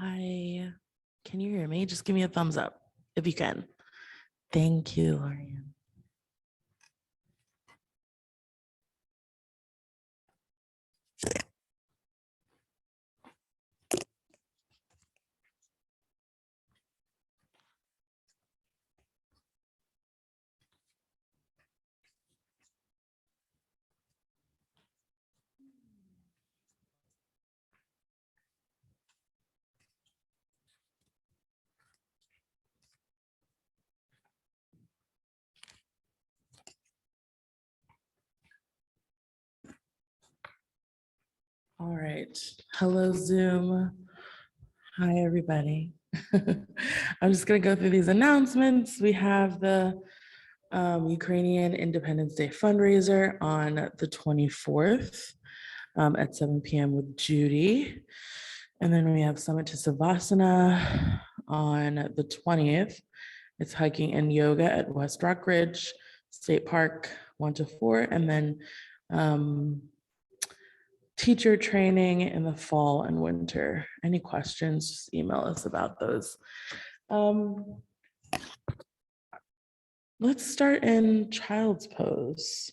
Hi, can you hear me? Just give me a thumbs up if you can. Thank you, Lorian. All right. Hello, Zoom. Hi, everybody. I'm just going to go through these announcements. We have the Ukrainian Independence Day fundraiser on the 24th at 7 p.m. with Judy. And then we have Summit to Savasana on the 20th. It's hiking and yoga at West Rock Ridge State Park, 1 to 4. And then teacher training in the fall and winter. Any questions, just email us about those. Let's start in child's pose.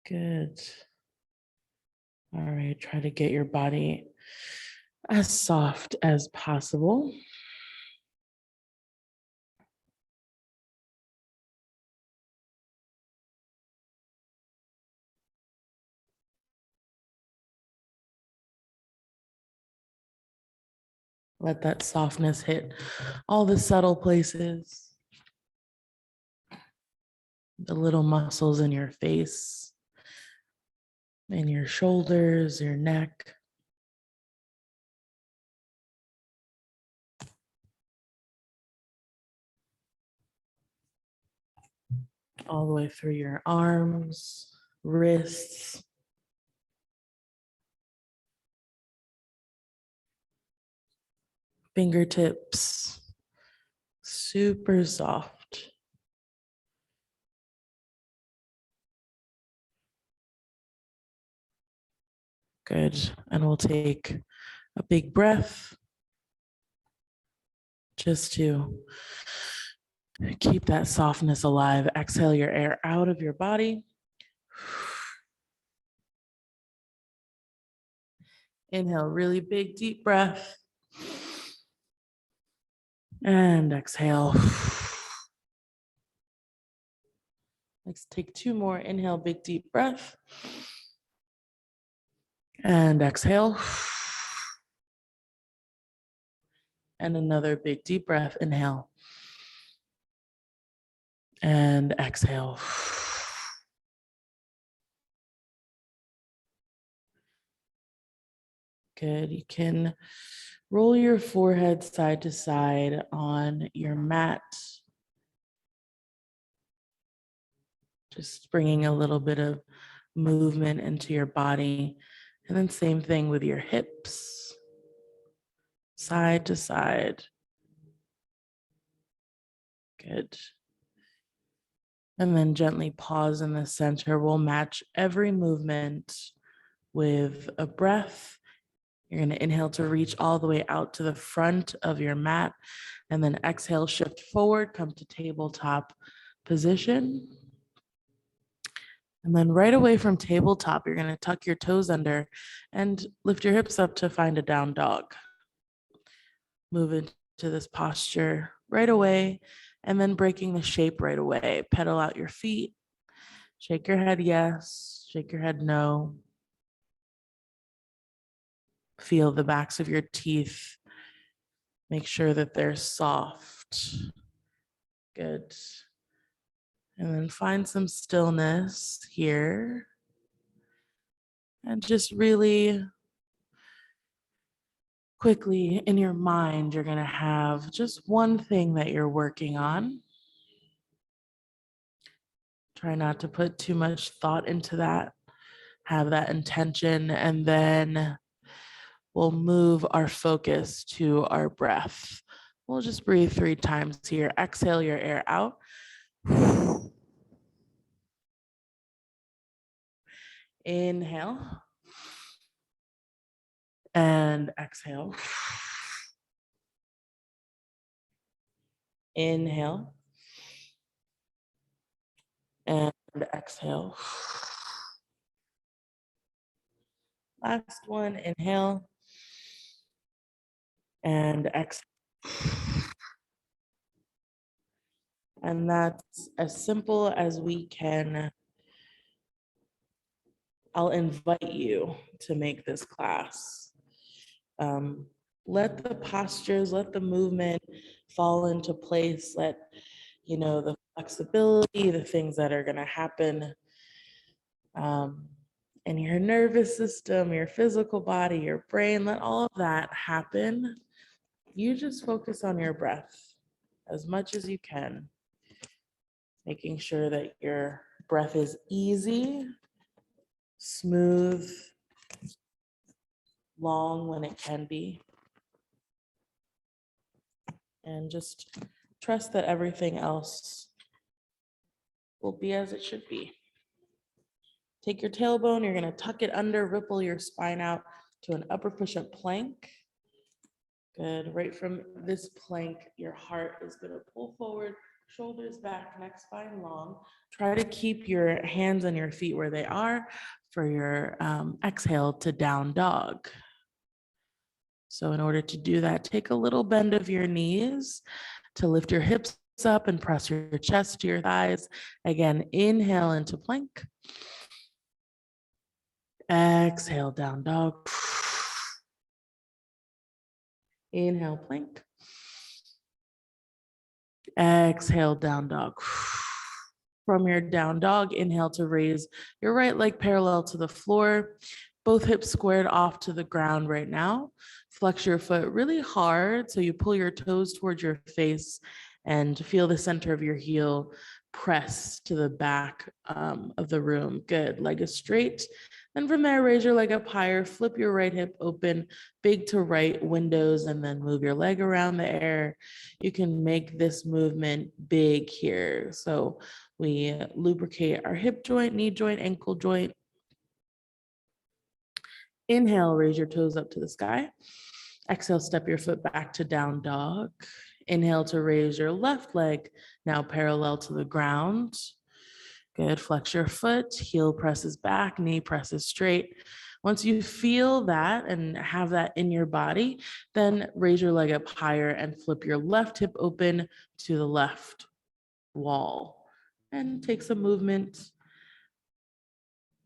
Good. All right, try to get your body as soft as possible. Let that softness hit all the subtle places, the little muscles in your face, in your shoulders, your neck. All the way through your arms, wrists, fingertips, super soft. Good. And we'll take a big breath just to keep that softness alive. Exhale your air out of your body. Inhale, really big, deep breath. And exhale. Let's take two more. Inhale, big, deep breath. And exhale. And another big, deep breath. Inhale. And exhale. Good. You can roll your forehead side to side on your mat. Just bringing a little bit of movement into your body. And then same thing with your hips, side to side. Good. And then gently pause in the center. We'll match every movement with a breath. You're going to inhale to reach all the way out to the front of your mat, and then exhale, shift forward, come to tabletop position. And then right away from tabletop, you're going to tuck your toes under and lift your hips up to find a down dog. Move into this posture right away, and then breaking the shape right away. Pedal out your feet. Shake your head yes, shake your head no. Feel the backs of your teeth. Make sure that they're soft. Good. And then find some stillness here. And just really quickly in your mind, you're going to have just one thing that you're working on. Try not to put too much thought into that. Have that intention, and then we'll move our focus to our breath. We'll just breathe 3 times here. Exhale your air out. Inhale and exhale. Inhale and exhale. Last one, inhale and exhale. And that's as simple as we can. I'll invite you to make this class. Let the postures, let the movement fall into place. Let, the flexibility, the things that are going to happen in your nervous system, your physical body, your brain, let all of that happen. You just focus on your breath as much as you can, making sure that your breath is easy, smooth, long when it can be, and just trust that everything else will be as it should be. Take your tailbone, you're gonna tuck it under, ripple your spine out to an upper push-up plank. Good, right from this plank, your heart is gonna pull forward, shoulders back, neck spine long. Try to keep your hands and your feet where they are for your exhale to down dog. So in order to do that, take a little bend of your knees to lift your hips up and press your chest to your thighs. Again, inhale into plank. Exhale, down dog. Inhale, plank. Exhale, down dog. From your down dog, inhale to raise your right leg parallel to the floor. Both hips squared off to the ground right now. Flex your foot really hard so you pull your toes towards your face and feel the center of your heel press to the back of the room. Good, leg is straight. Then from there, raise your leg up higher, flip your right hip open, big to right windows, and then move your leg around the air. You can make this movement big here. So we lubricate our hip joint, knee joint, ankle joint. Inhale, raise your toes up to the sky. Exhale, step your foot back to down dog. Inhale to raise your left leg, now parallel to the ground. Good, flex your foot, heel presses back, knee presses straight. Once you feel that and have that in your body, then raise your leg up higher and flip your left hip open to the left wall. And take some movement.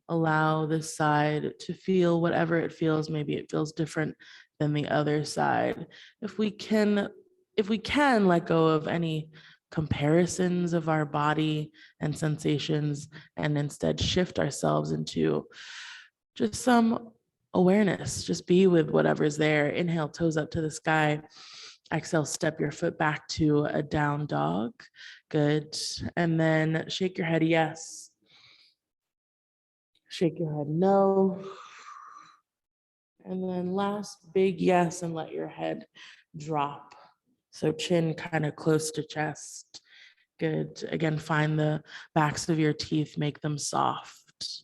Allow this side to feel whatever it feels. Maybe it feels different than the other side. If we can let go of any comparisons of our body and sensations and instead shift ourselves into just some awareness, just be with whatever's there. Inhale, toes up to the sky. Exhale, step your foot back to a down dog. Good. And then shake your head yes. Shake your head no. And then last big yes, and let your head drop. So chin kind of close to chest. Good. Again, find the backs of your teeth, make them soft.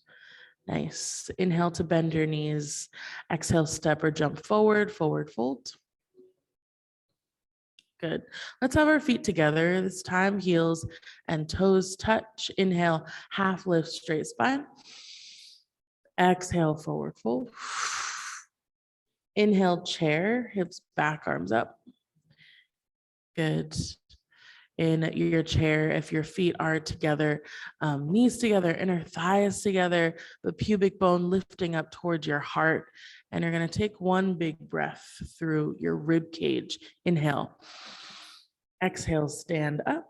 Nice. Inhale to bend your knees. Exhale, step or jump forward, forward fold. Good. Let's have our feet together. This time, heels and toes touch. Inhale, half lift, straight spine. Exhale, forward fold. Inhale, chair, hips back, arms up. Good. In your chair, if your feet are together, knees together, inner thighs together, the pubic bone lifting up towards your heart. And you're going to take one big breath through your rib cage. Inhale. Exhale, stand up.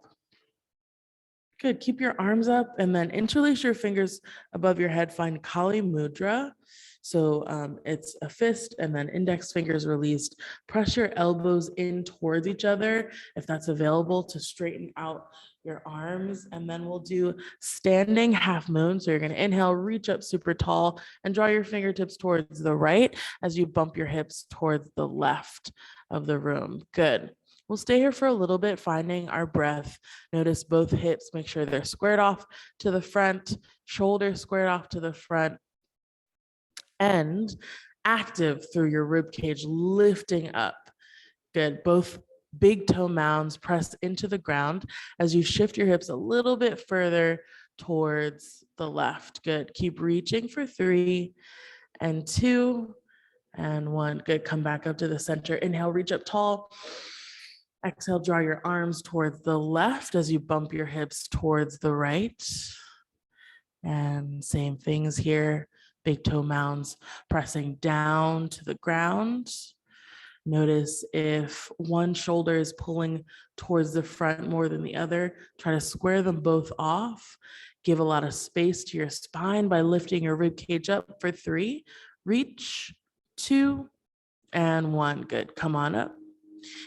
Good. Keep your arms up and then interlace your fingers above your head. Find Kali Mudra. So it's a fist and then index fingers released. Press your elbows in towards each other if that's available to straighten out your arms. And then we'll do standing half moon. So you're going to inhale, reach up super tall and draw your fingertips towards the right as you bump your hips towards the left of the room. Good. We'll stay here for a little bit, finding our breath. Notice both hips, make sure they're squared off to the front, shoulders squared off to the front, and active through your rib cage, lifting up. Good. Both big toe mounds press into the ground as you shift your hips a little bit further towards the left. Good. Keep reaching for 3 and 2 and 1. Good. Come back up to the center. Inhale, reach up tall. Exhale, draw your arms towards the left as you bump your hips towards the right. And same things here. Big toe mounds pressing down to the ground. Notice if one shoulder is pulling towards the front more than the other, try to square them both off. Give a lot of space to your spine by lifting your rib cage up for 3. Reach, 2, and 1. Good. Come on up.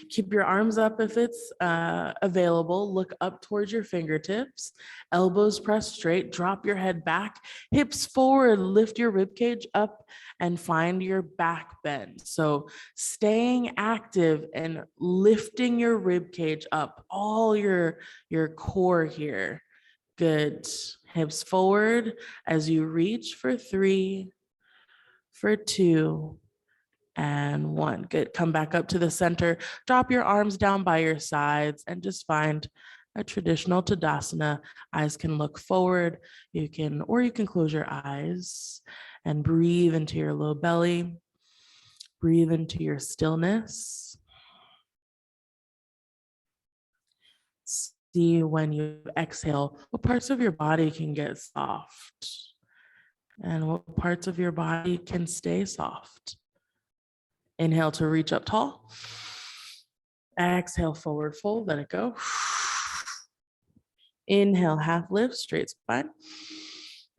Keep your arms up if it's available. Look up towards your fingertips. Elbows press straight. Drop your head back. Hips forward. Lift your rib cage up and find your back bend. So staying active and lifting your rib cage up, all your core here. Good. Hips forward as you reach for 3, for 2, and 1. Good. Come back up to the center. Drop your arms down by your sides and just find a traditional Tadasana. Eyes can look forward. You can close your eyes and breathe into your low belly. Breathe into your stillness. See when you exhale, what parts of your body can get soft and what parts of your body can stay soft. Inhale to reach up tall. Exhale, forward fold, let it go. Inhale, half lift, straight spine.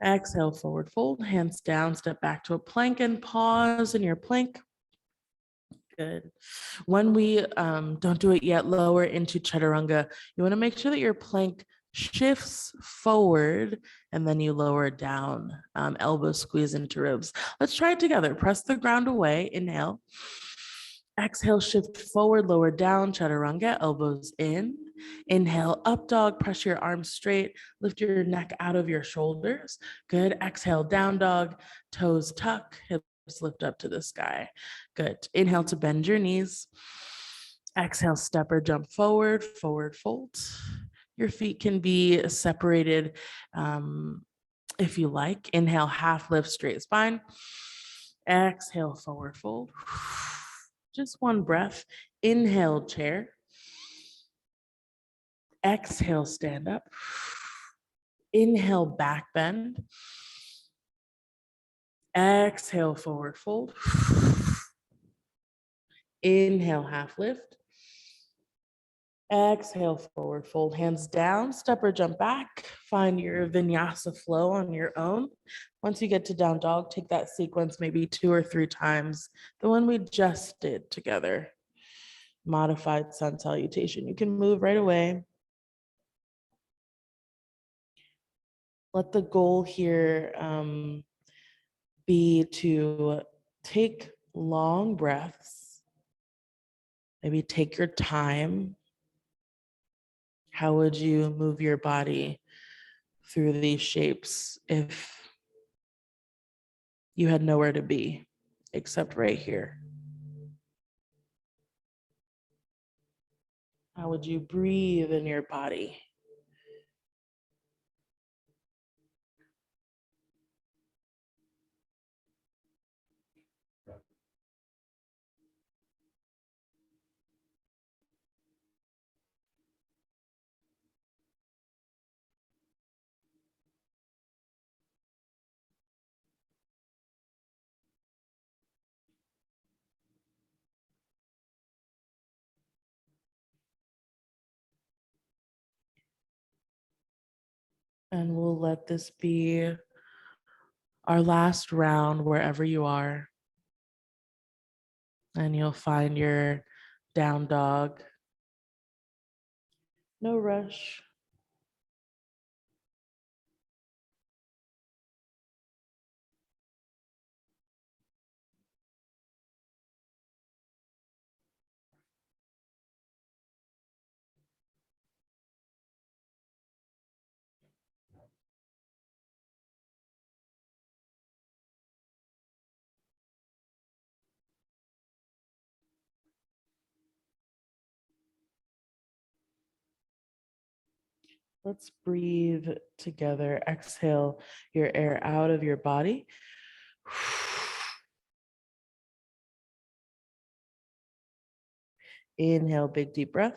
Exhale, forward fold, hands down, step back to a plank and pause in your plank. Good. When we don't do it yet, lower into chaturanga. You want to make sure that your plank shifts forward and then you lower down, elbows squeeze into ribs. Let's try it together. Press the ground away, inhale. Exhale, shift forward, lower down, chaturanga, elbows in. Inhale, up dog, press your arms straight, lift your neck out of your shoulders. Good. Exhale, down dog, toes tuck, hips lift up to the sky. Good. Inhale to bend your knees. Exhale, step or jump forward, forward fold. Your feet can be separated if you like. Inhale, half lift, straight spine. Exhale, forward fold. Just one breath. Inhale, chair. Exhale, stand up. Inhale, back bend. Exhale, forward fold. Inhale, half lift. Exhale, forward fold, hands down, step or jump back. Find your vinyasa flow on your own. Once you get to down dog, take that sequence maybe 2 or 3 times. The one we just did together. Modified sun salutation. You can move right away. Let the goal here be to take long breaths. Maybe take your time. How would you move your body through these shapes if you had nowhere to be except right here? How would you breathe in your body? And we'll let this be our last round wherever you are. And you'll find your down dog. No rush. Let's breathe together. Exhale your air out of your body. Inhale, big deep breath.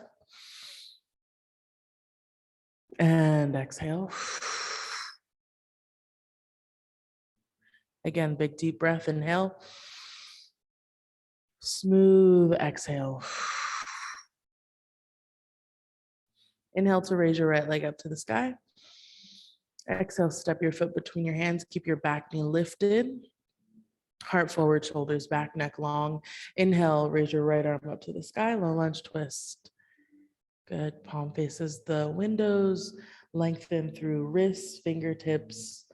And exhale. Again, big deep breath. Inhale. Smooth exhale. Inhale to raise your right leg up to the sky. Exhale, step your foot between your hands. Keep your back knee lifted. Heart forward, shoulders back, neck long. Inhale, raise your right arm up to the sky. Low lunge twist. Good. Palm faces the windows. Lengthen through wrists, fingertips.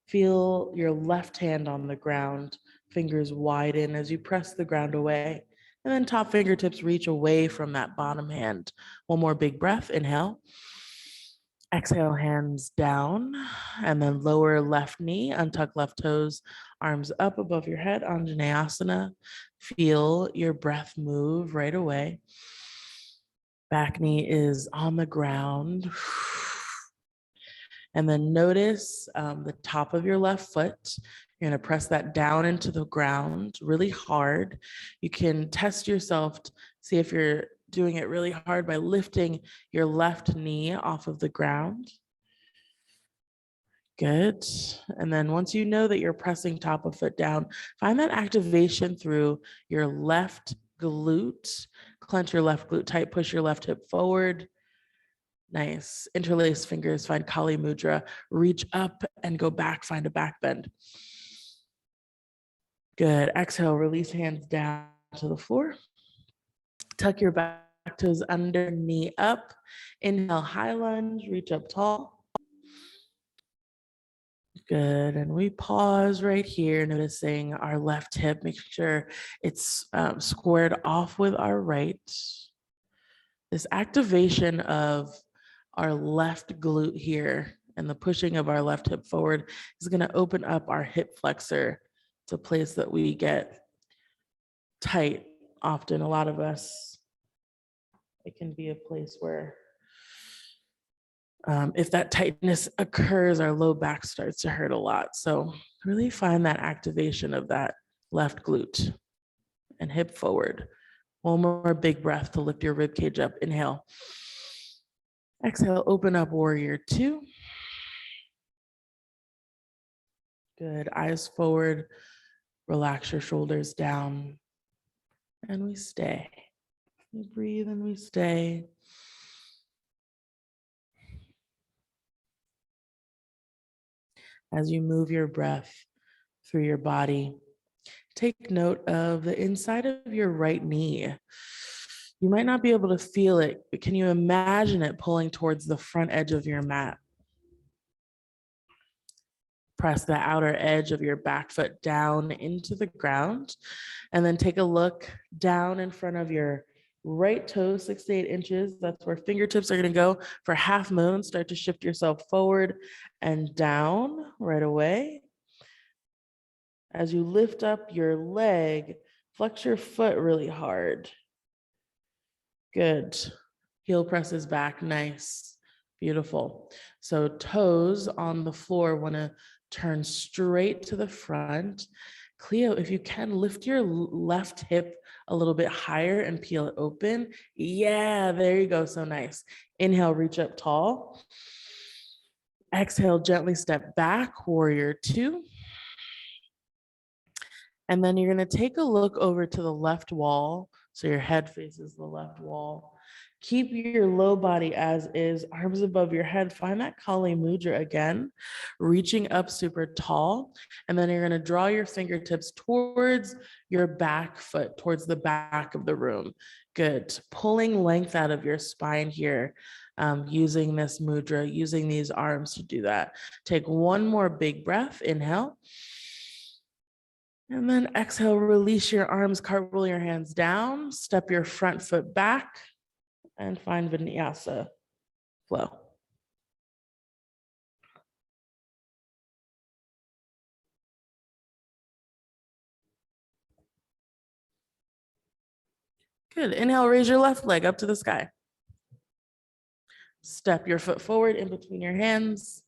Feel your left hand on the ground. Fingers widen as you press the ground away. And then top fingertips reach away from that bottom hand. One more big breath. Inhale. Exhale, hands down, and then lower left knee, untuck left toes, arms up above your head, Anjaneyasana. Feel your breath move right away. Back knee is on the ground. And then notice the top of your left foot. You're gonna press that down into the ground really hard. You can test yourself, see if you're doing it really hard by lifting your left knee off of the ground. Good. And then once you know that you're pressing top of foot down, find that activation through your left glute. Clench your left glute tight, push your left hip forward. Nice. Interlace fingers, find Kali Mudra. Reach up and go back, find a back bend. Good. Exhale, release hands down to the floor. Tuck your back toes under, knee up. Inhale, high lunge, reach up tall. Good. And we pause right here, noticing our left hip, make sure it's squared off with our right. This activation of our left glute here and the pushing of our left hip forward is going to open up our hip flexor. It's a place that we get tight often. A lot of us, it can be a place where if that tightness occurs, our low back starts to hurt a lot. So really find that activation of that left glute and hip forward. One more big breath to lift your rib cage up. Inhale. Exhale, open up warrior two. Good. Eyes forward. Relax your shoulders down. And we stay. We breathe and we stay. As you move your breath through your body, take note of the inside of your right knee. You might not be able to feel it, but can you imagine it pulling towards the front edge of your mat? Press the outer edge of your back foot down into the ground, and then take a look down in front of your right toe, 6 to 8 inches. That's where fingertips are gonna go for half moon. Start to shift yourself forward and down right away. As you lift up your leg, flex your foot really hard. Good. Heel presses back, nice, beautiful. So toes on the floor wanna turn straight to the front. Cleo, if you can, lift your left hip a little bit higher and peel it open. Yeah, there you go, so nice. Inhale, reach up tall. Exhale, gently step back, warrior two. And then you're gonna take a look over to the left wall. So your head faces the left wall. Keep your low body as is, arms above your head. Find that Kali Mudra again, reaching up super tall. And then you're gonna draw your fingertips towards your back foot, towards the back of the room. Good. Pulling length out of your spine here, using this mudra, using these arms to do that. Take one more big breath, inhale. And then exhale, release your arms, cartwheel your hands down, step your front foot back, and find Vinyasa flow. Good. Inhale, raise your left leg up to the sky. Step your foot forward in between your hands.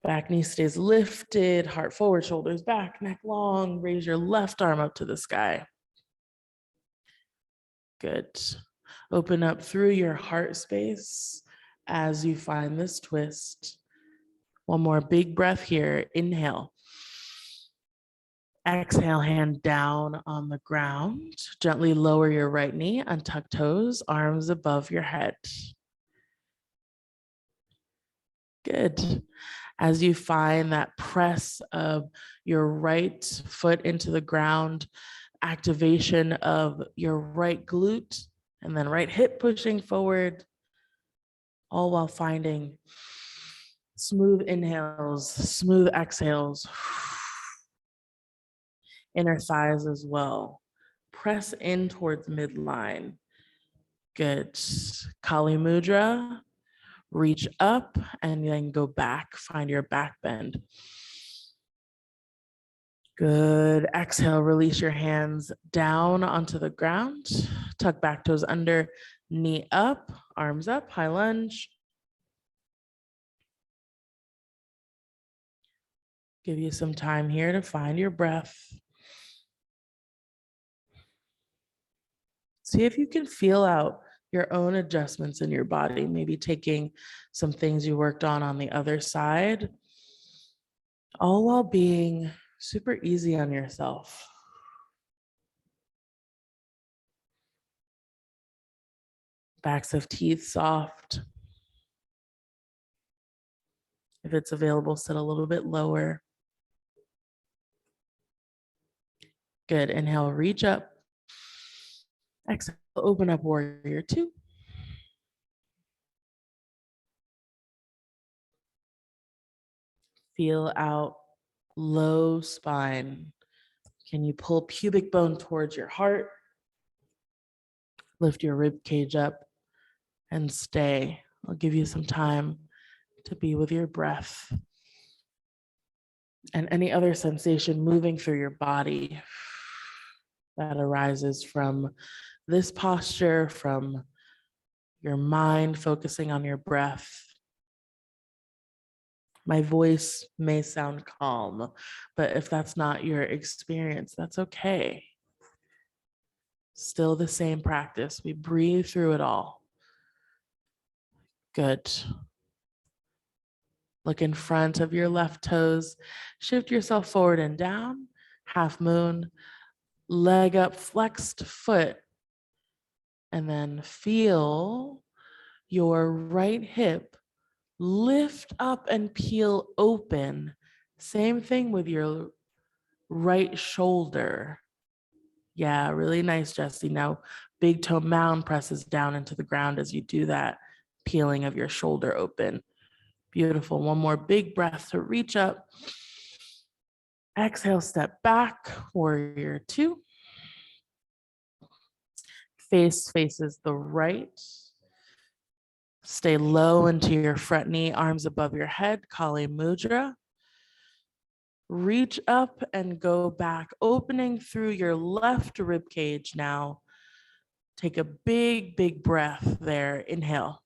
Back knee stays lifted, heart forward, shoulders back, neck long. Raise your left arm up to the sky. Good. Open up through your heart space as you find this twist. One more big breath here. Inhale. Exhale, hand down on the ground. Gently lower your right knee, untuck toes, arms above your head. Good. As you find that press of your right foot into the ground, activation of your right glute, and then right hip pushing forward, all while finding smooth inhales, smooth exhales, inner thighs as well. Press in towards midline. Good. Kali Mudra. Reach up and then go back. Find your back bend. Good. Exhale, release your hands down onto the ground. Tuck back toes under, knee up, arms up, high lunge. Give you some time here to find your breath. See if you can feel out your own adjustments in your body, maybe taking some things you worked on the other side, all while being super easy on yourself. Backs of teeth soft. If it's available, sit a little bit lower. Good. Inhale, reach up. Exhale, open up, warrior two. Feel out low spine. Can you pull pubic bone towards your heart? Lift your rib cage up and stay. I'll give you some time to be with your breath and any other sensation moving through your body that arises from this posture, from your mind focusing on your breath. My voice may sound calm, but if that's not your experience, that's okay. Still the same practice. We breathe through it all. Good. Look in front of your left toes. Shift yourself forward and down. Half moon. Leg up, flexed foot. And then feel your right hip lift up and peel open. Same thing with your right shoulder. Yeah, really nice, Jesse. Now, big toe mound presses down into the ground as you do that peeling of your shoulder open. Beautiful. One more big breath to reach up. Exhale, step back, warrior two. Face faces the right. Stay low into your front knee, arms above your head, Kali Mudra. Reach up and go back, opening through your left rib cage now. Take a big, big breath there. Inhale.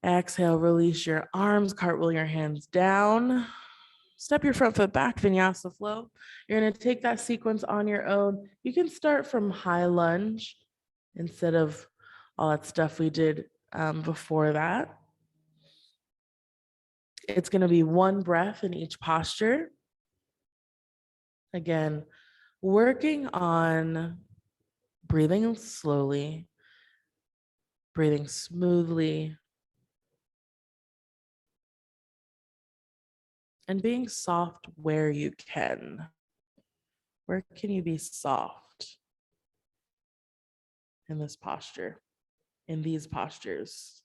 Exhale, release your arms, cartwheel your hands down. Step your front foot back, Vinyasa flow. You're gonna take that sequence on your own. You can start from high lunge instead of all that stuff we did before that. It's gonna be one breath in each posture. Again, working on breathing slowly, breathing smoothly, and being soft where you can. Where can you be soft in this posture, in these postures?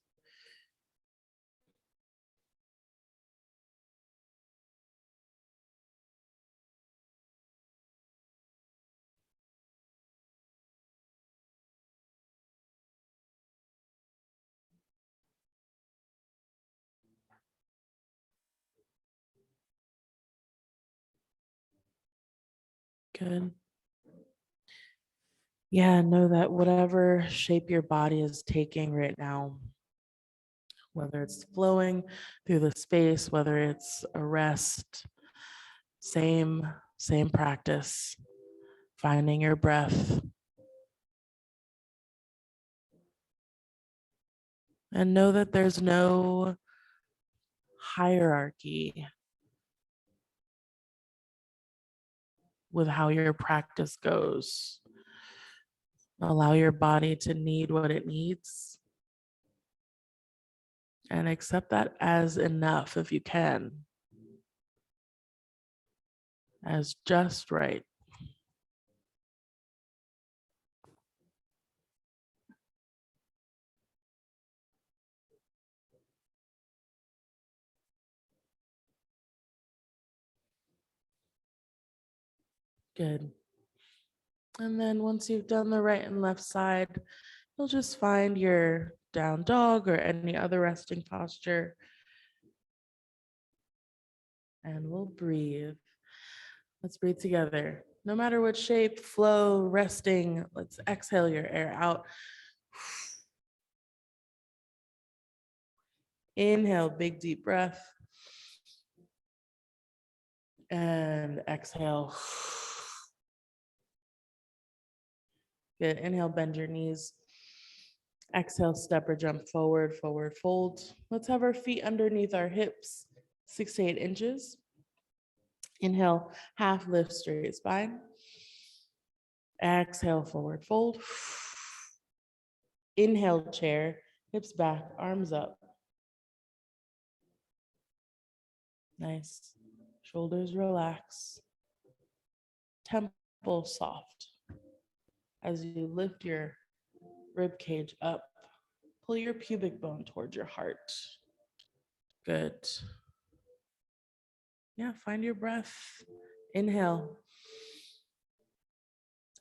Good. Yeah, know that whatever shape your body is taking right now, whether it's flowing through the space, whether it's a rest, same practice, finding your breath. And know that there's no hierarchy with how your practice goes. Allow your body to need what it needs and accept that as enough if you can, as just right. Good. And then once you've done the right and left side, you'll just find your down dog or any other resting posture. And we'll breathe. Let's breathe together. No matter what shape, flow, resting, let's exhale your air out. Inhale, big deep breath. And exhale. Good. Inhale, bend your knees. Exhale, step or jump forward, forward fold. Let's have our feet underneath our hips, 6 to 8 inches. Inhale, half lift, straight spine. Exhale, forward fold. Inhale, chair, hips back, arms up. Nice. Shoulders relax. Temple soft. As you lift your rib cage up, pull your pubic bone towards your heart. Good. Yeah, find your breath. Inhale.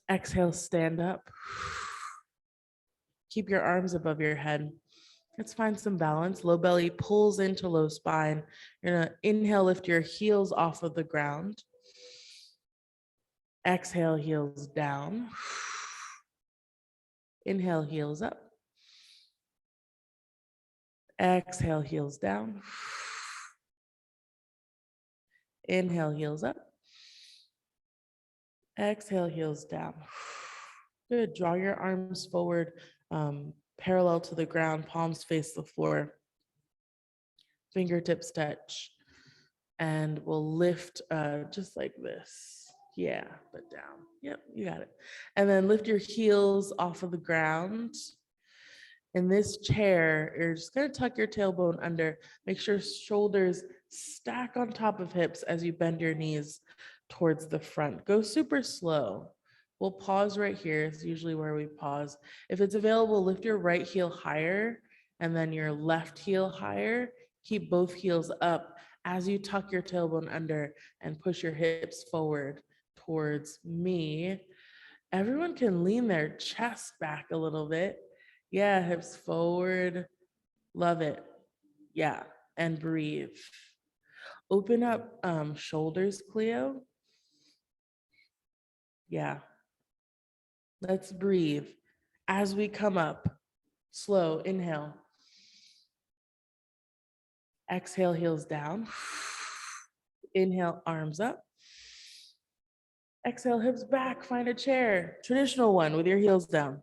Exhale, stand up. Keep your arms above your head. Let's find some balance. Low belly pulls into low spine. You're gonna inhale, lift your heels off of the ground. Exhale, heels down. Inhale, heels up. Exhale, heels down. Inhale, heels up. Exhale, heels down. Good. Draw your arms forward, parallel to the ground, palms face the floor. Fingertips touch. And we'll lift just like this. Yeah, but down. Yep, you got it. And then lift your heels off of the ground. In this chair, you're just gonna tuck your tailbone under. Make sure shoulders stack on top of hips as you bend your knees towards the front. Go super slow. We'll pause right here. It's usually where we pause. If it's available, lift your right heel higher and then your left heel higher. Keep both heels up as you tuck your tailbone under and push your hips forward towards me. Everyone can lean their chest back a little bit. Yeah, hips forward. Love it. Yeah, and breathe. Open up shoulders, Cleo. Yeah, let's breathe. As we come up, slow, inhale. Exhale, heels down. Inhale, arms up. Exhale, hips back, find a chair. Traditional one with your heels down.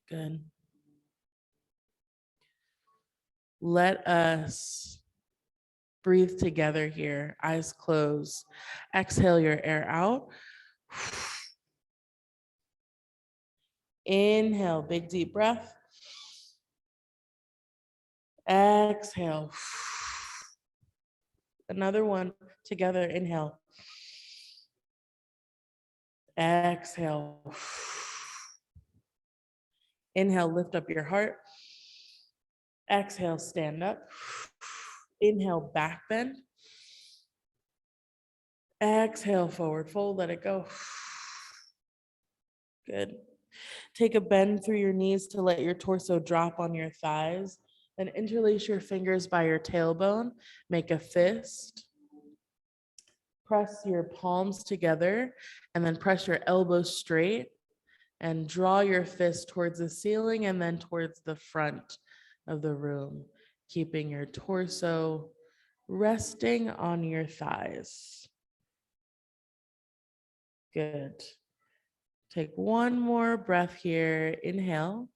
Good. Let us breathe together here, eyes closed. Exhale your air out. Inhale, big deep breath. Exhale. Another one together, inhale. Exhale. Inhale, lift up your heart. Exhale, stand up. Inhale, back bend. Exhale, forward fold, let it go. Good. Take a bend through your knees to let your torso drop on your thighs. Then interlace your fingers by your tailbone. Make a fist. press your palms together and then press your elbows straight and draw your fist towards the ceiling and then towards the front of the room, keeping your torso resting on your thighs. Good. Take one more breath here. Inhale.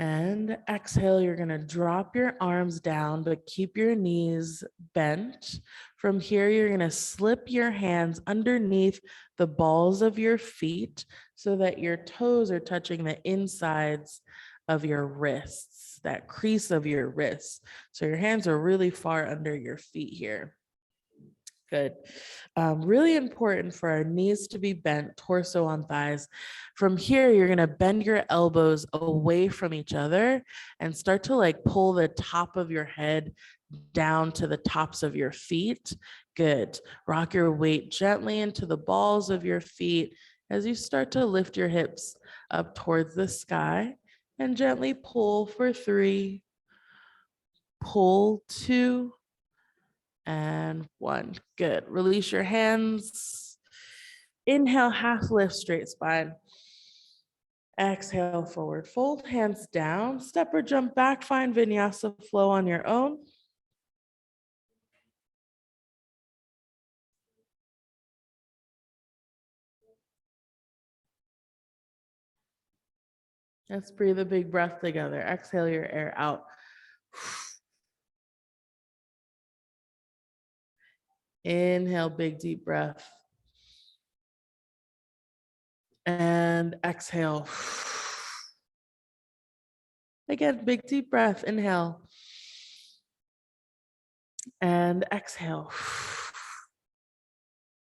And exhale, you're gonna drop your arms down, but keep your knees bent. From here, you're gonna slip your hands underneath the balls of your feet so that your toes are touching the insides of your wrists, that crease of your wrists. So your hands are really far under your feet here. Good. Really important for our knees to be bent, torso on thighs. From here, you're gonna bend your elbows away from each other and start to like pull the top of your head down to the tops of your feet. Good. Rock your weight gently into the balls of your feet as you start to lift your hips up towards the sky and gently pull for 3, pull 2, and 1. Good. Release your hands. Inhale, half lift, straight spine. Exhale, forward fold, hands down. Step or jump back, find Vinyasa flow on your own. Let's breathe a big breath together. Exhale your air out. Inhale, big deep breath. And exhale. Again, big deep breath. Inhale. And exhale.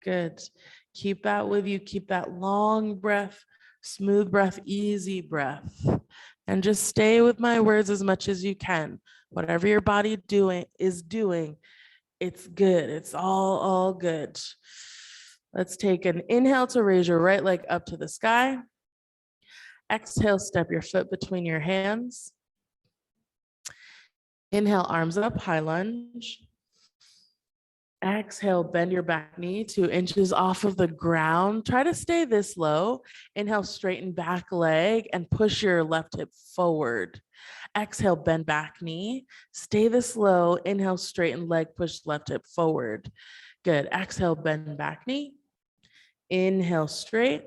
Good. Keep that with you. Keep that long breath, smooth breath, easy breath. And just stay with my words as much as you can. Whatever your body is doing, it's good. It's all good. Let's take an inhale to raise your right leg up to the sky. Exhale, step your foot between your hands. Inhale, arms up, high lunge. Exhale, bend your back knee 2 inches off of the ground. Try to stay this low. Inhale, straighten back leg and push your left hip forward. Exhale, bend back knee. Stay this low. Inhale, straighten leg, push left hip forward. Good. Exhale, bend back knee. Inhale, straight.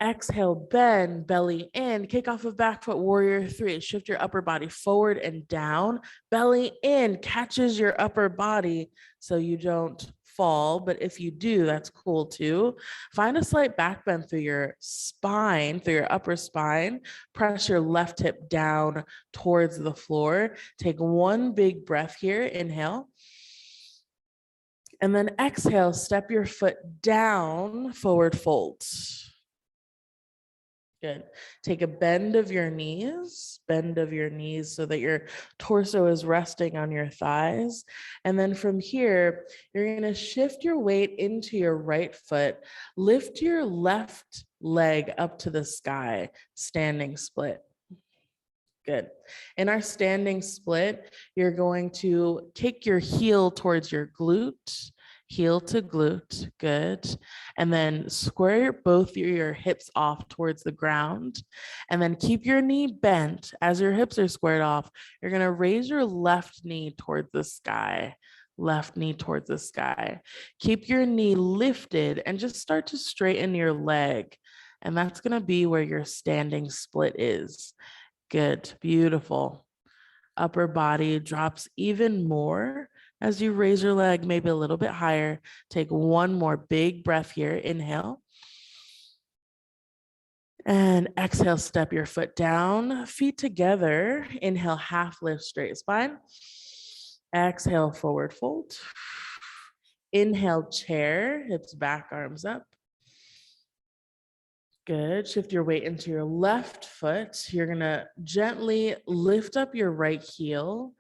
Exhale, bend, belly in, kick off of back foot, warrior 3. Shift your upper body forward and down. Belly in catches your upper body so you don't fall, but if you do, that's cool too. Find a slight back bend through your spine, through your upper spine. Press your left hip down towards the floor. Take one big breath here, inhale. And then exhale, step your foot down, forward fold. Good. Take a bend of your knees so that your torso is resting on your thighs. And then from here, you're going to shift your weight into your right foot, lift your left leg up to the sky, standing split. Good. In our standing split, you're going to kick your heel towards your glute, heel to glute. Good. And then square both your hips off towards the ground. And then keep your knee bent. As your hips are squared off, you're going to raise your left knee towards the sky. Left knee towards the sky. Keep your knee lifted and just start to straighten your leg. And that's going to be where your standing split is. Good, beautiful. Upper body drops even more as you raise your leg, maybe a little bit higher. Take one more big breath here. Inhale. And exhale, step your foot down, feet together. Inhale, half lift, straight spine. Exhale, forward fold. Inhale, chair, hips back, arms up. Good. Shift your weight into your left foot. You're going to gently lift up your right heel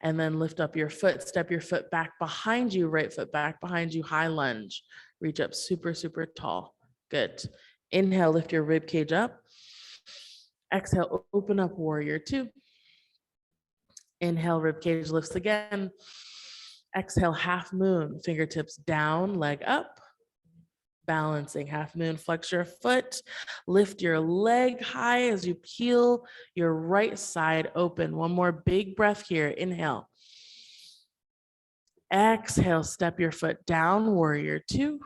and then lift up your foot. Step your foot back behind you, right foot back behind you, high lunge. Reach up super, super tall. Good. Inhale, lift your rib cage up. Exhale, open up, warrior 2. Inhale, rib cage lifts again. Exhale, half moon, fingertips down, leg up. Balancing, half moon, flex your foot, lift your leg high as you peel your right side open. One more big breath here, inhale. Exhale, step your foot down, warrior two.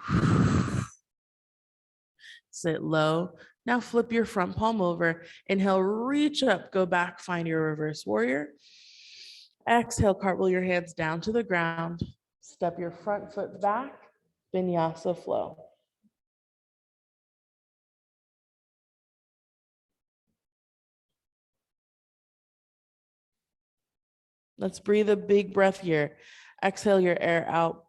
Sit low. Now flip your front palm over. Inhale, reach up, go back, find your reverse warrior. Exhale, cartwheel your hands down to the ground. Step your front foot back, Vinyasa flow. Let's breathe a big breath here. Exhale your air out.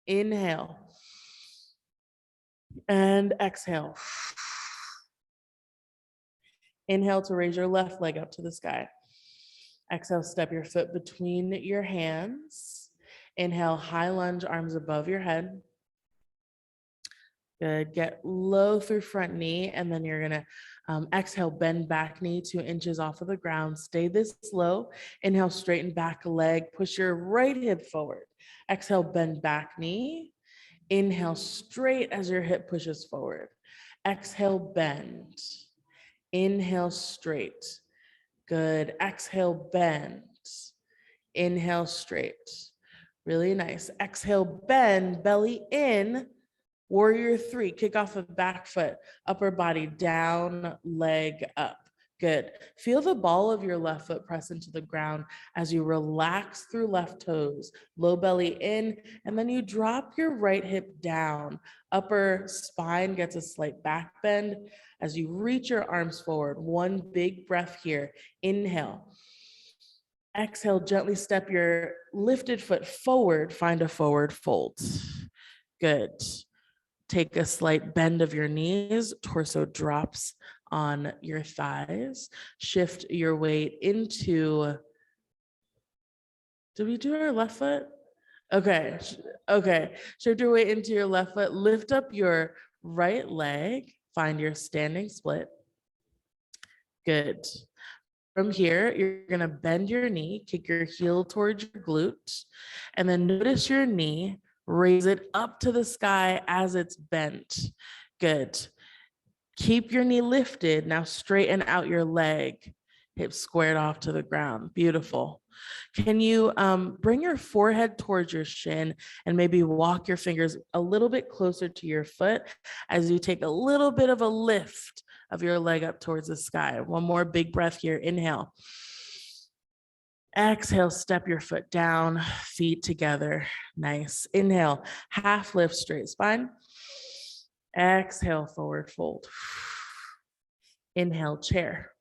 Inhale. And exhale. Inhale to raise your left leg up to the sky. Exhale, step your foot between your hands. Inhale, high lunge, arms above your head. Good. Get low through front knee, and then you're gonna exhale, bend back knee 2 inches off of the ground. Stay this low. Inhale, straighten back leg, push your right hip forward. Exhale, bend back knee. Inhale, straight as your hip pushes forward. Exhale, bend. Inhale, straight. Good. Exhale, bend. Inhale, straight. Really nice. Exhale, bend, belly in. Warrior three, kick off of back foot, upper body down, leg up. Good. Feel the ball of your left foot press into the ground as you relax through left toes, low belly in, and then you drop your right hip down. Upper spine gets a slight back bend as you reach your arms forward. One big breath here. Inhale. Exhale, gently step your lifted foot forward, find a forward fold. Good. Take a slight bend of your knees, torso drops on your thighs. Shift your weight into, did we do our left foot? Okay, okay. Shift your weight into your left foot, lift up your right leg, find your standing split. Good. From here, you're gonna bend your knee, kick your heel towards your glute, and then notice your knee, raise it up to the sky as it's bent. Good. Keep your knee lifted. Now straighten out your leg, hips squared off to the ground. Beautiful. Can you bring your forehead towards your shin and maybe walk your fingers a little bit closer to your foot as you take a little bit of a lift of your leg up towards the sky. One more big breath here. Inhale. Exhale, step your foot down, feet together. Nice. Inhale, half lift, straight spine. Exhale, forward fold. Inhale, chair.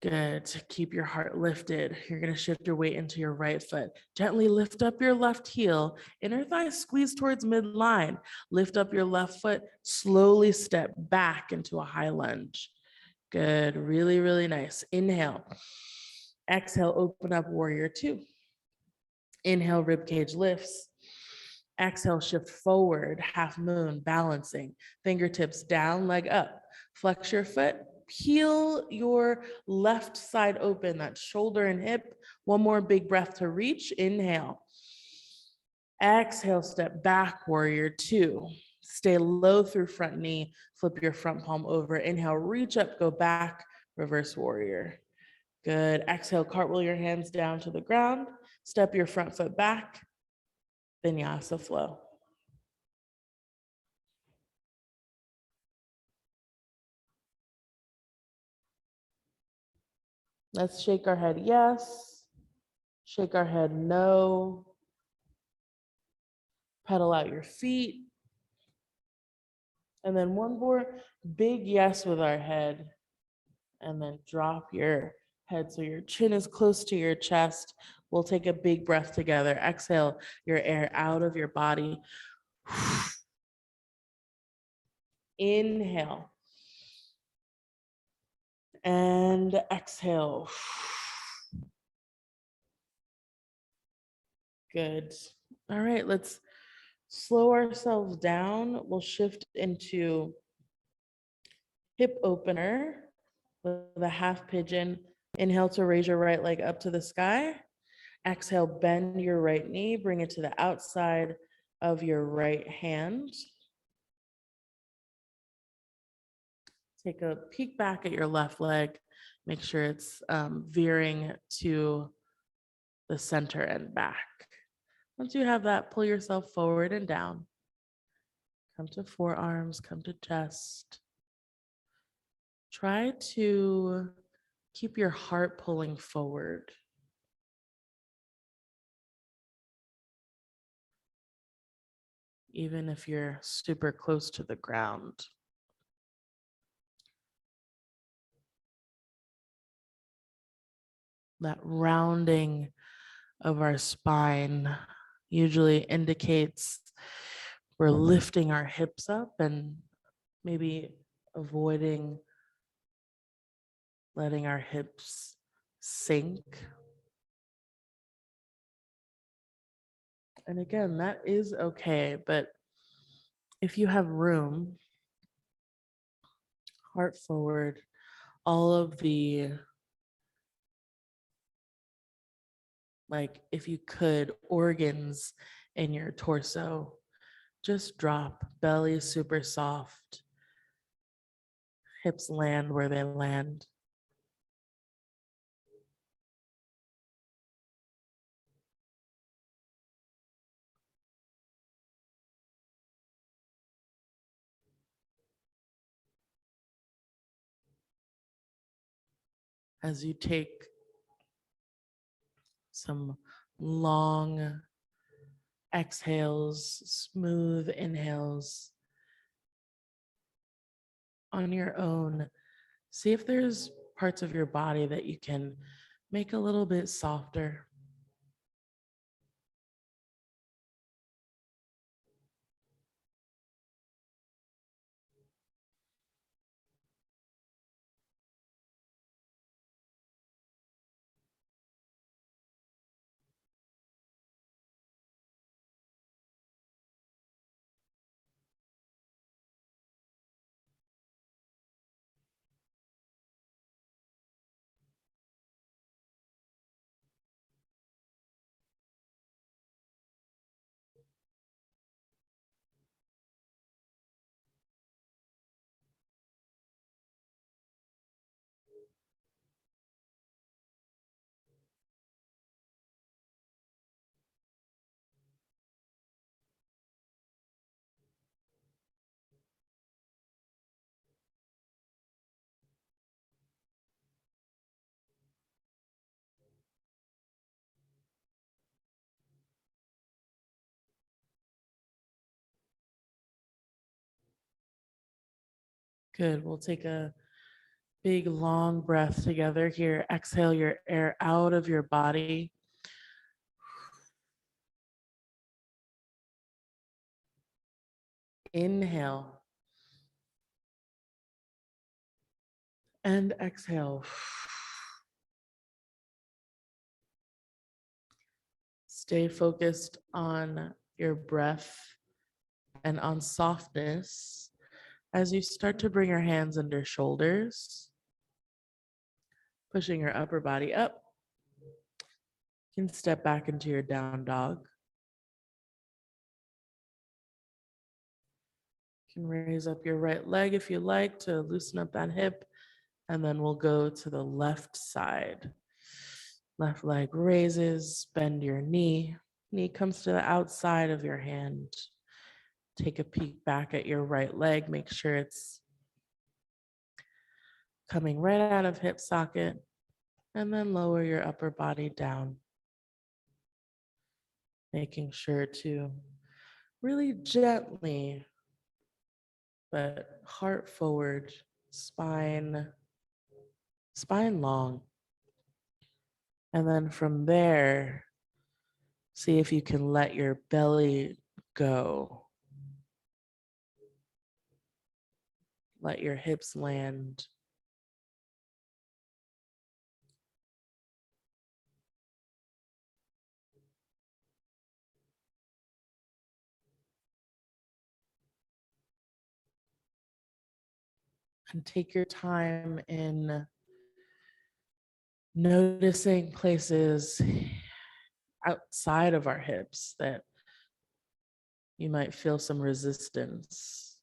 Good. Keep your heart lifted. You're going to shift your weight into your right foot. Gently lift up your left heel. Inner thigh squeeze towards midline. Lift up your left foot. Slowly step back into a high lunge. Good. Really, really nice. Inhale. Exhale, open up warrior two. Inhale, rib cage lifts. Exhale, shift forward, half moon, balancing. Fingertips down, leg up. Flex your foot. Peel your left side open, that shoulder and hip. One more big breath to reach. Inhale. Exhale, step back, warrior two. Stay low through front knee. Flip your front palm over. Inhale, reach up, go back, reverse warrior. Good. Exhale, cartwheel your hands down to the ground. Step your front foot back. Vinyasa flow. Let's shake our head yes, shake our head no. Pedal out your feet. And then one more big yes with our head. And then drop your head so your chin is close to your chest. We'll take a big breath together. Exhale your air out of your body. Inhale. And exhale. Good. All right, let's slow ourselves down. We'll shift into hip opener with a half pigeon Inhale to raise your right leg up to the sky. Exhale, bend your right knee, bring it to the outside of your right hand. Take a peek back at your left leg. Make sure it's veering to the center and back. Once you have that, pull yourself forward and down. Come to forearms, come to chest. Try to keep your heart pulling forward. Even if you're super close to the ground. That rounding of our spine usually indicates we're lifting our hips up and maybe avoiding letting our hips sink. And again, that is okay, but if you have room, heart forward, all of the, like if you could, organs in your torso, just drop, belly super soft, hips land where they land. As you take some long exhales, smooth inhales on your own, see if there's parts of your body that you can make a little bit softer. Good. We'll take a big long breath together here. Exhale your air out of your body. Inhale and exhale. Stay focused on your breath and on softness as you start to bring your hands under shoulders, pushing your upper body up. You can step back into your down dog. You can raise up your right leg if you like to loosen up that hip, and then we'll go to the left side. Left leg raises, bend your knee. Knee comes to the outside of your hand. Take a peek back at your right leg. Make sure it's coming right out of hip socket, and then lower your upper body down. Making sure to really gently, but heart forward, spine long. And then from there, see if you can let your belly go. Let your hips land. And take your time in Noticing places outside of our hips that you might feel some resistance.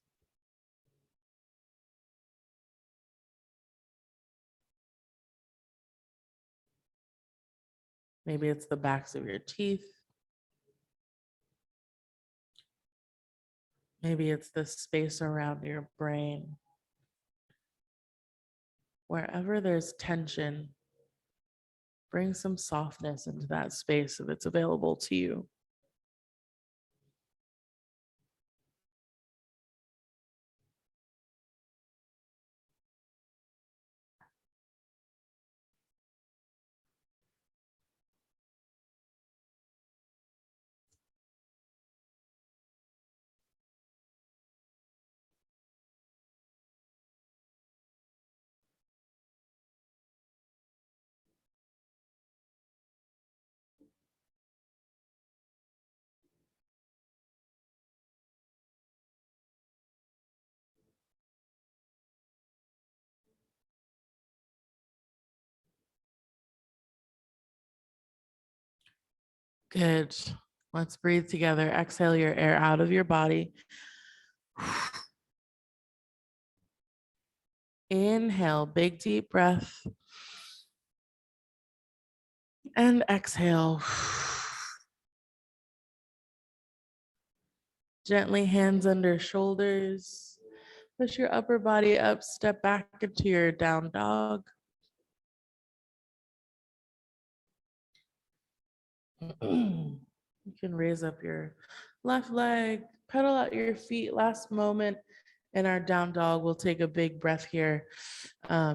Maybe it's the backs of your teeth. Maybe it's the space around your brain. Wherever there's tension, bring some softness into that space if it's available to you. Good. Let's breathe together. Exhale your air out of your body. Inhale, big deep breath. And exhale. Gently hands under shoulders. Push your upper body up, step back into your down dog. You can raise up your left leg, pedal out your feet. Last moment in our down dog, we'll take a big breath here.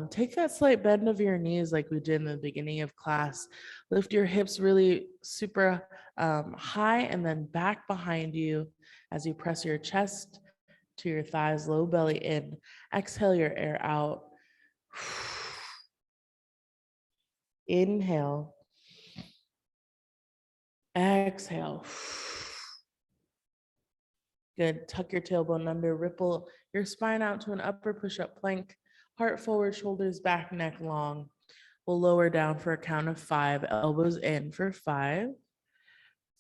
Take that slight bend of your knees like we did in the beginning of class. Lift your hips really super high and then back behind you as you press your chest to your thighs, low belly in. Exhale your air out. Inhale. Exhale. Good. Tuck your tailbone under, ripple your spine out to an upper push-up plank. Heart forward, shoulders back, neck long. We'll lower down for a count of 5. Elbows in for 5,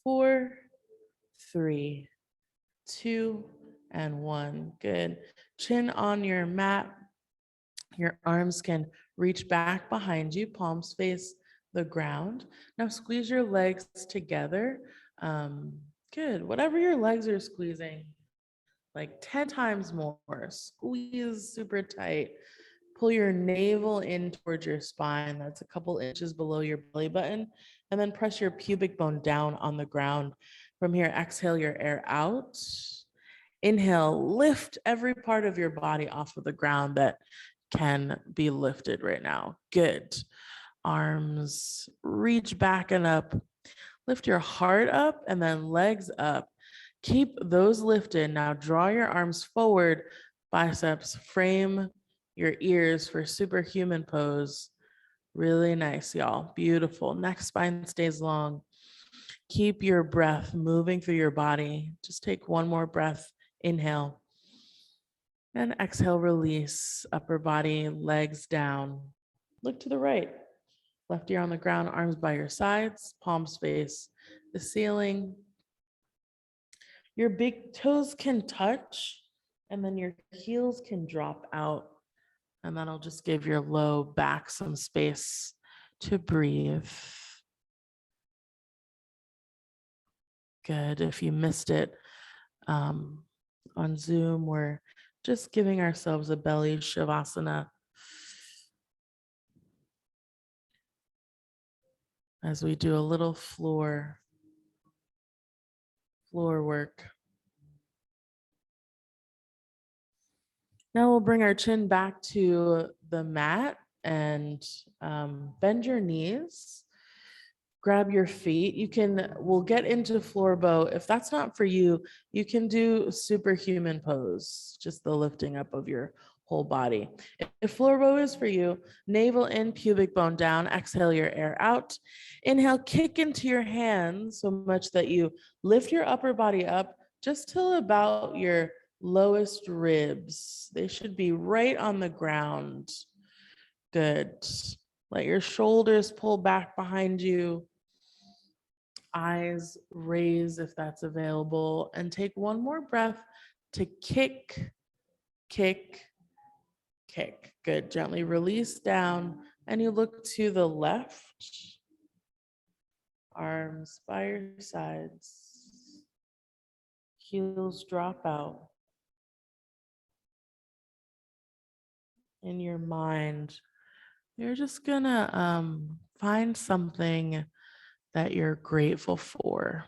4, 3, 2, and 1. Good. Chin on your mat. Your arms can reach back behind you, palms face the ground. Now squeeze your legs together. Good. Whatever your legs are squeezing, like 10 times more. Squeeze super tight. Pull your navel in towards your spine. That's a couple inches below your belly button. And then press your pubic bone down on the ground. From here, exhale your air out. Inhale, lift every part of your body off of the ground that can be lifted right now. Good. Arms reach back and up. Lift your heart up and then legs up. Keep those lifted. Now draw your arms forward, biceps, frame your ears for superhuman pose. Really nice, y'all. Beautiful. Neck spine stays long. Keep your breath moving through your body. Just take one more breath. Inhale. And exhale, release. Upper body, legs down. Look to the right. Left ear on the ground, arms by your sides, palms face the ceiling. Your big toes can touch, and then your heels can drop out. And that'll just give your low back some space to breathe. Good. If you missed it on Zoom, we're just giving ourselves a belly shavasana as we do a little floor work. Now we'll bring our chin back to the mat and bend your knees. Grab your feet. We'll get into floor bow. If that's not for you, you can do superhuman pose, just the lifting up of your whole body. If floor bow is for you, navel in, pubic bone down, exhale your air out. Inhale, kick into your hands so much that you lift your upper body up just till about your lowest ribs. They should be right on the ground. Good. Let your shoulders pull back behind you, eyes raise if that's available, and take one more breath to kick, kick, kick. Good. Gently release down, and you look to the left, arms by your sides, heels drop out. In your mind, you're just gonna find something that you're grateful for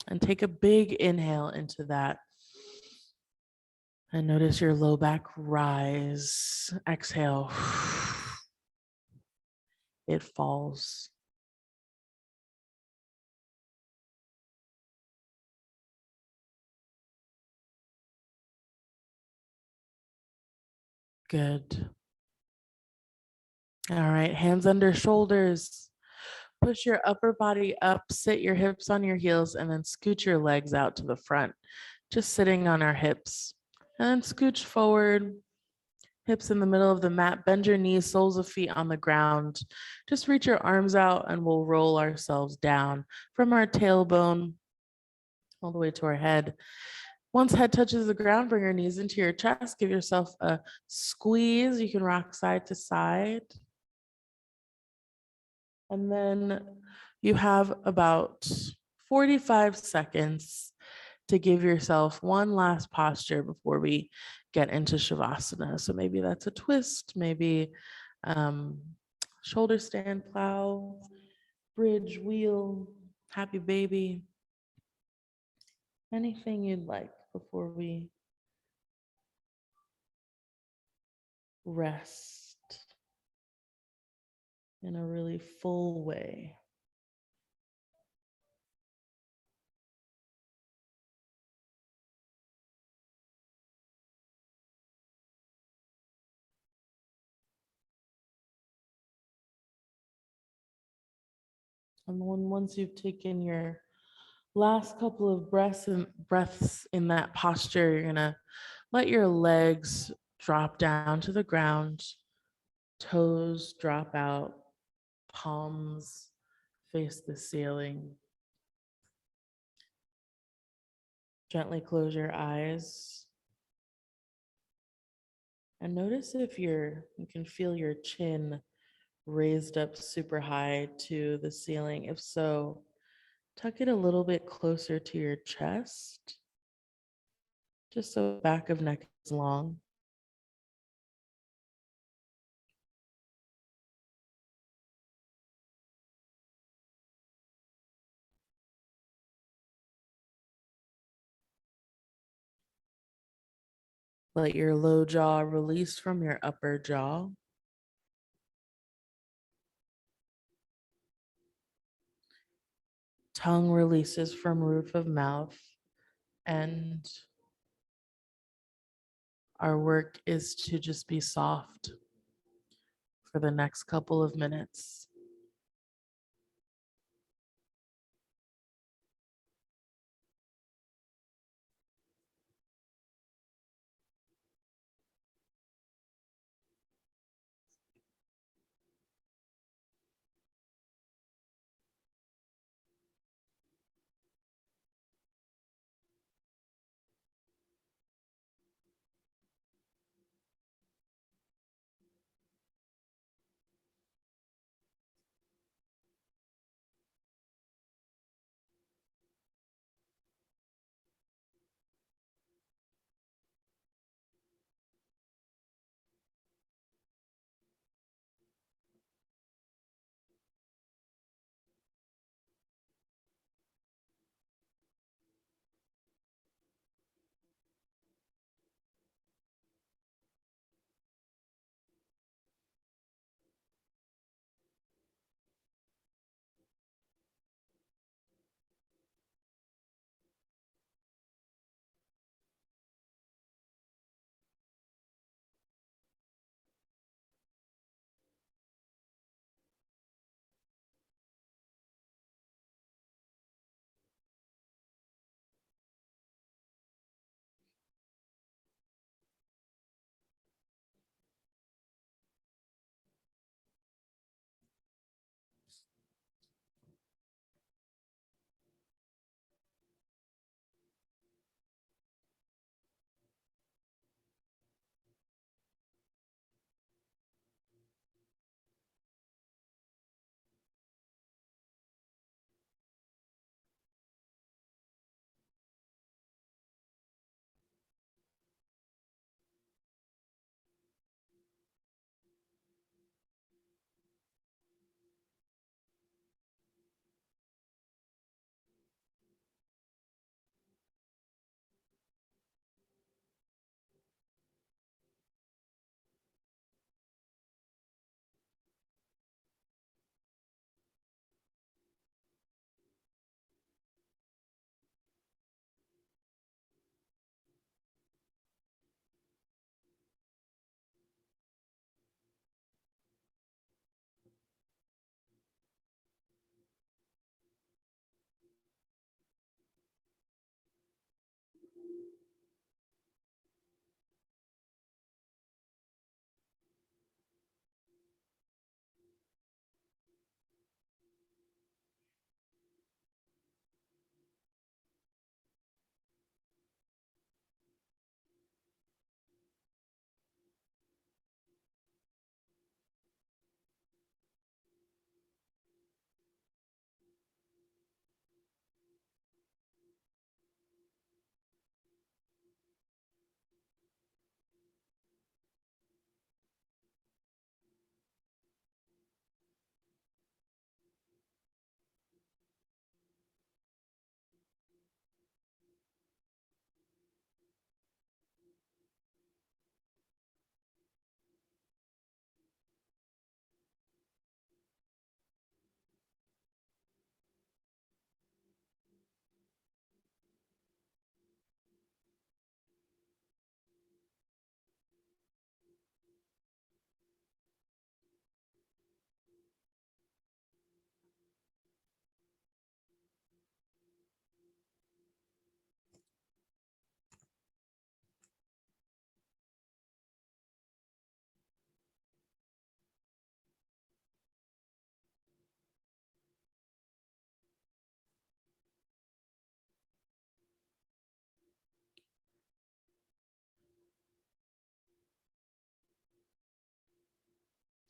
and take a big inhale into that. And notice your low back rise. Exhale. It falls. Good. All right, hands under shoulders. Push your upper body up, sit your hips on your heels, and then scoot your legs out to the front, just sitting on our hips. And then scooch forward, hips in the middle of the mat, bend your knees, soles of feet on the ground. Just reach your arms out and we'll roll ourselves down from our tailbone all the way to our head. Once head touches the ground, bring your knees into your chest, give yourself a squeeze. You can rock side to side. And then you have about 45 seconds to give yourself one last posture before we get into Shavasana. So maybe that's a twist, maybe shoulder stand plow, bridge, wheel, happy baby, anything you'd like before we rest in a really full way. And then once you've taken your last couple of breaths in that posture, you're gonna let your legs drop down to the ground, toes drop out, palms face the ceiling. Gently close your eyes and notice if you can feel your chin raised up super high to the ceiling. If so, tuck it a little bit closer to your chest, just so the back of neck is long. Let your low jaw release from your upper jaw. Tongue releases from roof of mouth. And our work is to just be soft for the next couple of minutes.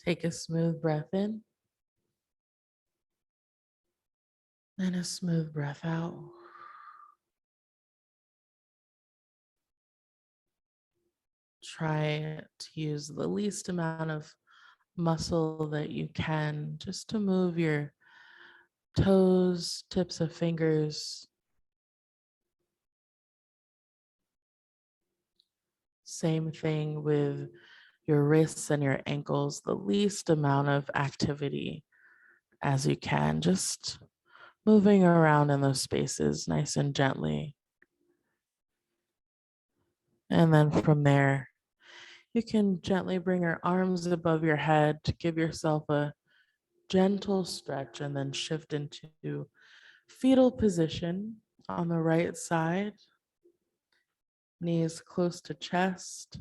Take a smooth breath in and a smooth breath out. Try to use the least amount of muscle that you can just to move your toes, tips of fingers. Same thing with your wrists and your ankles, the least amount of activity as you can, just moving around in those spaces nice and gently. And then from there, you can gently bring your arms above your head to give yourself a gentle stretch and then shift into fetal position on the right side, knees close to chest.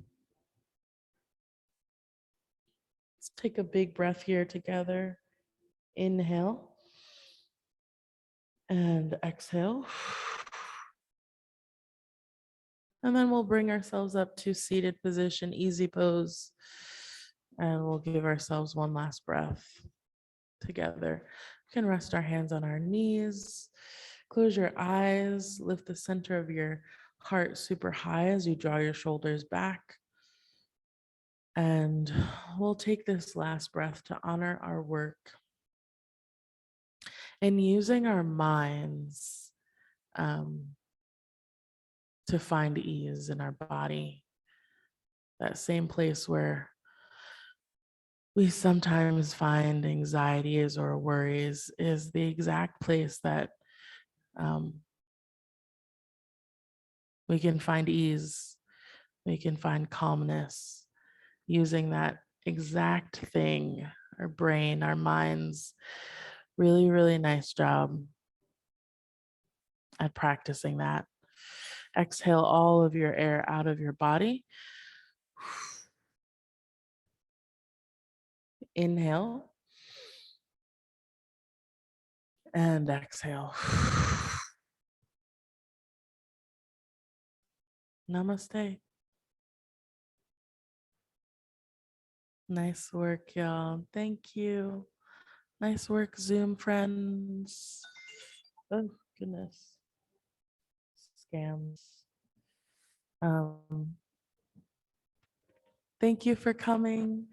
Let's take a big breath here together. Inhale and exhale. And then we'll bring ourselves up to seated position, easy pose. And we'll give ourselves one last breath together. We can rest our hands on our knees. Close your eyes, lift the center of your heart super high as you draw your shoulders back. And we'll take this last breath to honor our work and using our minds to find ease in our body. That same place where we sometimes find anxieties or worries is the exact place that um, we can find ease, we can find calmness using that exact thing. Our brain, our minds, really, really nice job at practicing that. Exhale all of your air out of your body. Inhale and exhale. Namaste. Nice work, y'all. Thank you. Nice work, Zoom friends. Oh, goodness. Scams. Um, thank you for coming.